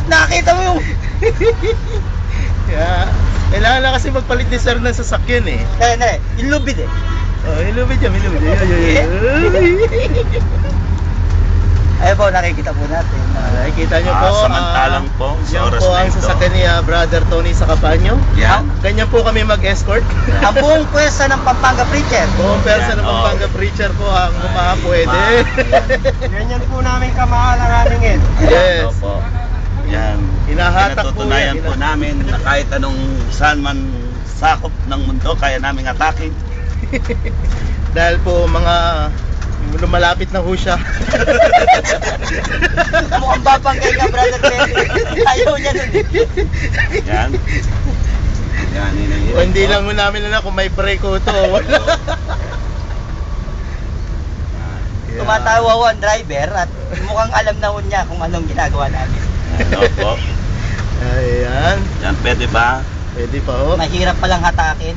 Nakita mo yung... Kaya, kailangan na kasi magpalit ni sir ng sasakyan eh. Yung lubid eh. Oh, ilubid yan, ilubid yan. Ayun po, nakikita po natin. Nakikita nyo po, samantalang po, sa yan oras po na ang ito. sasakyan ni Brother Tony sa Cabanyo. Yan. Ganyan po kami mag-escort. Ang buong pwesta ng Pampanga Preacher. Buong persa Yan, ng Pampanga Preacher po ang pwede. Ganyan po namin kamahal ang aming Yes. Opo. Yan. Hinahatak po Pinatutunayan yan. po namin na kahit anong saan man sakop ng mundo, kaya namin atakin. Dahil po mga lumalapit na ho siya. Mukhang babanggay ka, Brother Terry. Ayaw niya nun. Yan. Yan, O, hindi lang ho namin na kung may break ho to. Wala. Tumatawa ho ang driver at mukhang alam na ho niya kung anong ginagawa namin. Opo. Ayan. Yan, pwede ba? Pwede pa ho. Mahirap palang hatakin.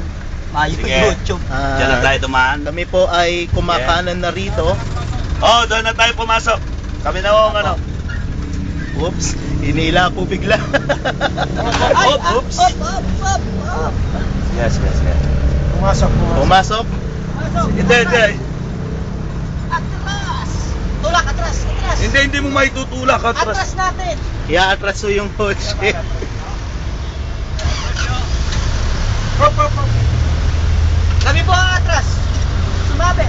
Mayo Sige. YouTube. Diyan na tayo dumaan. Kami po ay kumakanan na rito. Oh, doon na tayo pumasok. Kami na ho, ano. Oops, hinila po bigla. Oops. Yes. Pumasok. Pumasok. Hindi. Atras! Tulak, atras. Hindi mo maitutulak. Atras natin. Ia-atras ho yung coach. Kami po ang atras. Sumabi.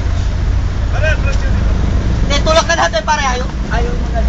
Hindi, tulak na natin pare. Ayaw mo na.